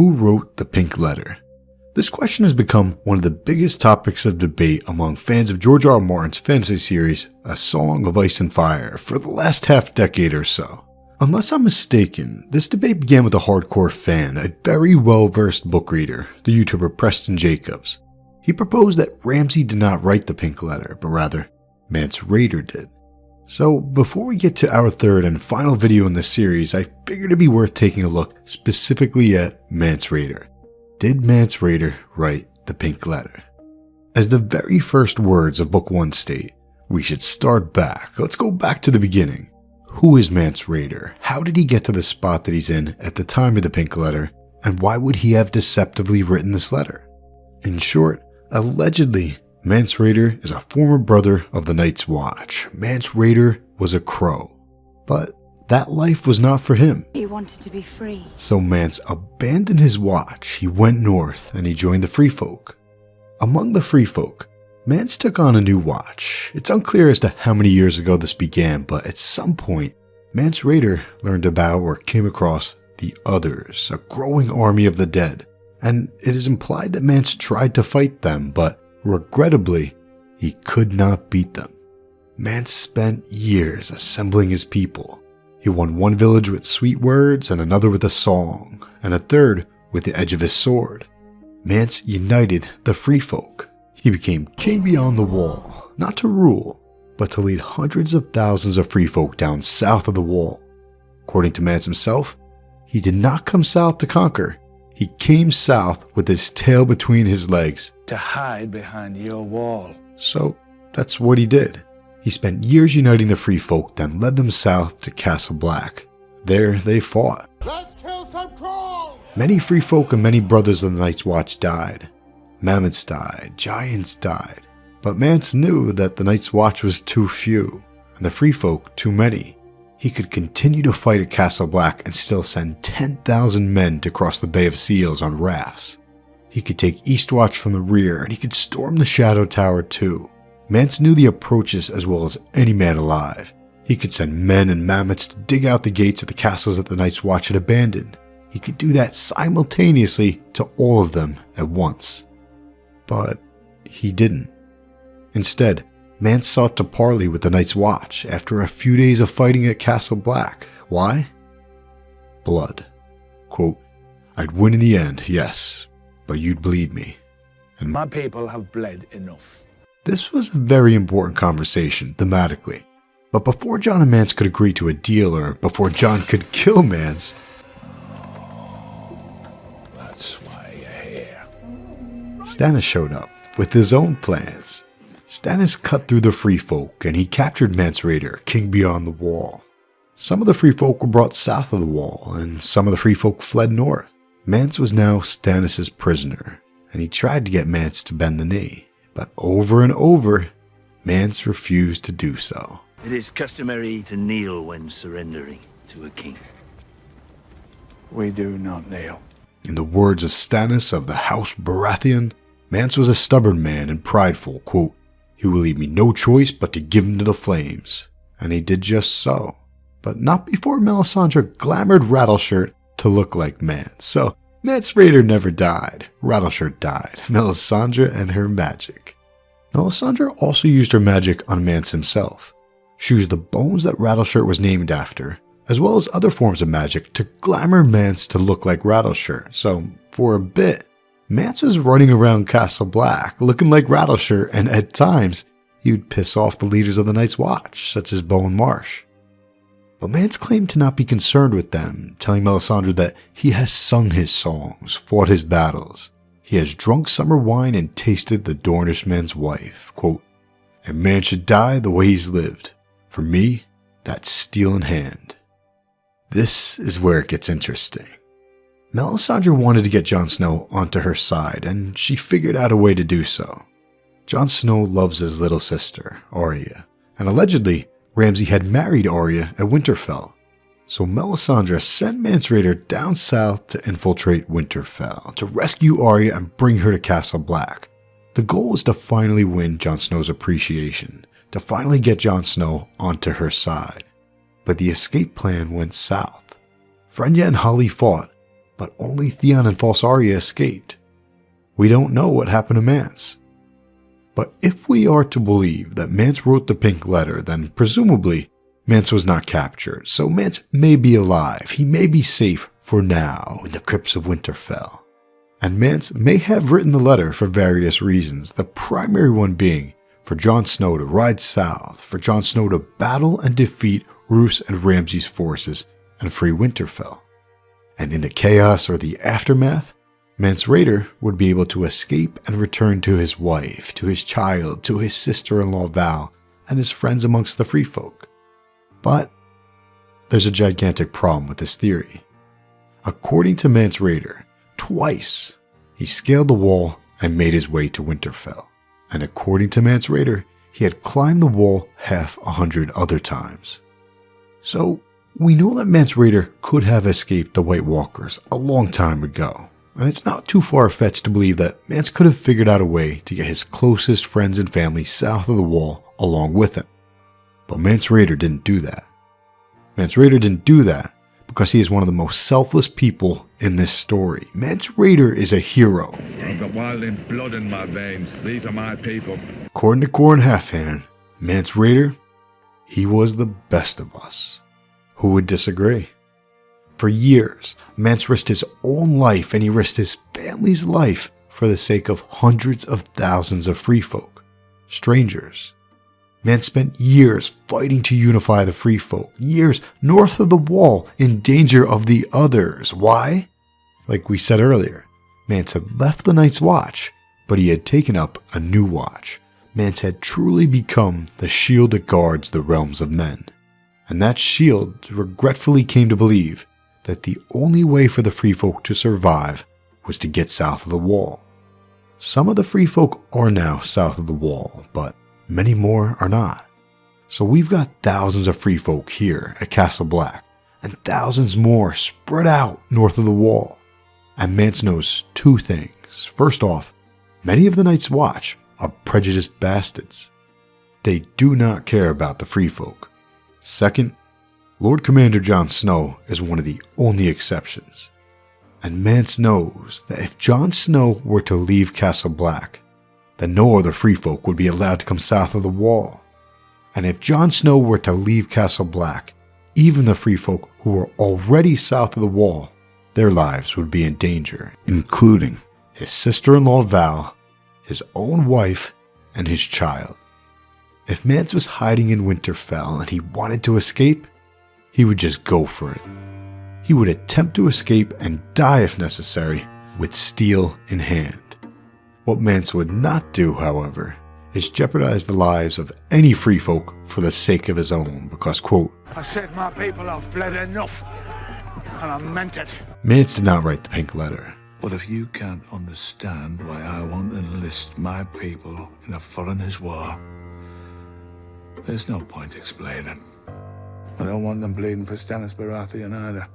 who wrote the Pink Letter? This question has become one of the biggest topics of debate among fans of George R.R. Martin's fantasy series, A Song of Ice and Fire, for the last half-decade or so. Unless I'm mistaken, this debate began with a hardcore fan, a very well-versed book reader, the YouTuber Preston Jacobs. He proposed that Ramsay did not write the Pink Letter, but rather, Mance Rayder did. So, before we get to our third and final video in this series, I figured it'd be worth taking a look specifically at Mance Rayder. Did Mance Rayder write the Pink Letter? As the very first words of Book 1 state, we should start back. Let's go back to the beginning. Who is Mance Rayder? How did he get to the spot that he's in at the time of the Pink Letter? And why would he have deceptively written this letter? In short, allegedly, Mance Rayder is a former brother of the Night's Watch. Mance Rayder was a crow. But that life was not for him. He wanted to be free. So Mance abandoned his watch, he went north, and he joined the Free Folk. Among the Free Folk, Mance took on a new watch. It's unclear as to how many years ago this began, but at some point, Mance Rayder learned about or came across the Others, a growing army of the dead. And it is implied that Mance tried to fight them, but regrettably, he could not beat them. Mance spent years assembling his people. He won one village with sweet words, and another with a song, and a third with the edge of his sword. Mance united the Free Folk. He became king beyond the wall, not to rule, but to lead hundreds of thousands of Free Folk down south of the wall. According to Mance himself, he did not come south to conquer. He came south with his tail between his legs to hide behind your wall. So that's what he did. He spent years uniting the Free Folk, then led them south to Castle Black. There they fought. Let's kill some crows! Many Free Folk and many brothers of the Night's Watch died. Mammoths died, giants died. But Mance knew that the Night's Watch was too few, and the Free Folk too many. He could continue to fight at Castle Black and still send 10,000 men to cross the Bay of Seals on rafts. He could take Eastwatch from the rear, and he could storm the Shadow Tower too. Mance knew the approaches as well as any man alive. He could send men and mammoths to dig out the gates of the castles that the Night's Watch had abandoned. He could do that simultaneously to all of them at once. But he didn't. Instead, Mance sought to parley with the Night's Watch after a few days of fighting at Castle Black. Why? Blood. Quote, I'd win in the end, yes, but you'd bleed me. And my people have bled enough. This was a very important conversation, thematically. But before Jon and Mance could agree to a deal, or before Jon could kill Mance... That's why you're here. Stannis showed up with his own plans. Stannis cut through the Free Folk, and he captured Mance Rayder, king beyond the wall. Some of the Free Folk were brought south of the wall, and some of the Free Folk fled north. Mance was now Stannis' prisoner, and he tried to get Mance to bend the knee. But over and over, Mance refused to do so. It is customary to kneel when surrendering to a king. We do not kneel. In the words of Stannis of the House Baratheon, Mance was a stubborn man and prideful, quote, he will leave me no choice but to give him to the flames. And he did just so. But not before Melisandre glamored Rattleshirt to look like Mance. So Mance Rayder never died. Rattleshirt died. Melisandre and her magic. Melisandre also used her magic on Mance himself. She used the bones that Rattleshirt was named after, as well as other forms of magic, to glamour Mance to look like Rattleshirt. So for a bit, Mance was running around Castle Black, looking like Rattleshirt, and at times, he would piss off the leaders of the Night's Watch, such as Bowen Marsh. But Mance claimed to not be concerned with them, telling Melisandre that he has sung his songs, fought his battles. He has drunk summer wine and tasted the Dornish man's wife. Quote, a man should die the way he's lived. For me, that's steel in hand. This is where it gets interesting. Melisandre wanted to get Jon Snow onto her side, and she figured out a way to do so. Jon Snow loves his little sister, Arya, and allegedly, Ramsay had married Arya at Winterfell. So Melisandre sent Mance Rayder down south to infiltrate Winterfell, to rescue Arya and bring her to Castle Black. The goal was to finally win Jon Snow's appreciation, to finally get Jon Snow onto her side. But the escape plan went south. Frenya and Holly fought, but only Theon and false Arya escaped. We don't know what happened to Mance. But if we are to believe that Mance wrote the pink letter, then presumably Mance was not captured, so Mance may be alive. He may be safe for now in the crypts of Winterfell. And Mance may have written the letter for various reasons, the primary one being for Jon Snow to ride south, for Jon Snow to battle and defeat Roose and Ramsay's forces and free Winterfell. And in the chaos or the aftermath, Mance Rayder would be able to escape and return to his wife, to his child, to his sister-in-law Val, and his friends amongst the free folk. But there's a gigantic problem with this theory. According to Mance Rayder, twice he scaled the wall and made his way to Winterfell. And according to Mance Rayder, he had climbed the wall 100 other times. So we know that Mance Rayder could have escaped the White Walkers a long time ago. And it's not too far-fetched to believe that Mance could have figured out a way to get his closest friends and family south of the wall along with him. But Mance Rayder didn't do that. Mance Rayder didn't do that because he is one of the most selfless people in this story. Mance Rayder is a hero. I've got wildling blood in my veins. These are my people. According to Corrin Halfhand, Mance Rayder, he was the best of us. Who would disagree? For years, Mance risked his own life and he risked his family's life for the sake of hundreds of thousands of free folk, strangers. Mance spent years fighting to unify the free folk, years north of the wall in danger of the others. Why? Like we said earlier, Mance had left the Night's Watch, but he had taken up a new watch. Mance had truly become the shield that guards the realms of men. And that shield regretfully came to believe that the only way for the free folk to survive was to get south of the wall. Some of the free folk are now south of the wall, but many more are not. So we've got thousands of free folk here at Castle Black, and thousands more spread out north of the wall. And Mance knows two things. First off, many of the Night's Watch are prejudiced bastards. They do not care about the free folk. Second, Lord Commander Jon Snow is one of the only exceptions. And Mance knows that if Jon Snow were to leave Castle Black, then no other free folk would be allowed to come south of the wall. And if Jon Snow were to leave Castle Black, even the free folk who were already south of the wall, their lives would be in danger, including his sister-in-law Val, his own wife, and his child. If Mance was hiding in Winterfell and he wanted to escape, he would just go for it. He would attempt to escape and die if necessary, with steel in hand. What Mance would not do, however, is jeopardize the lives of any free folk for the sake of his own, because, quote, I said my people have bled enough, and I meant it. Mance did not write the pink letter. But if you can't understand why I won't enlist my people in a foreigner's war, there's no point explaining. I don't want them bleeding for Stannis Baratheon either.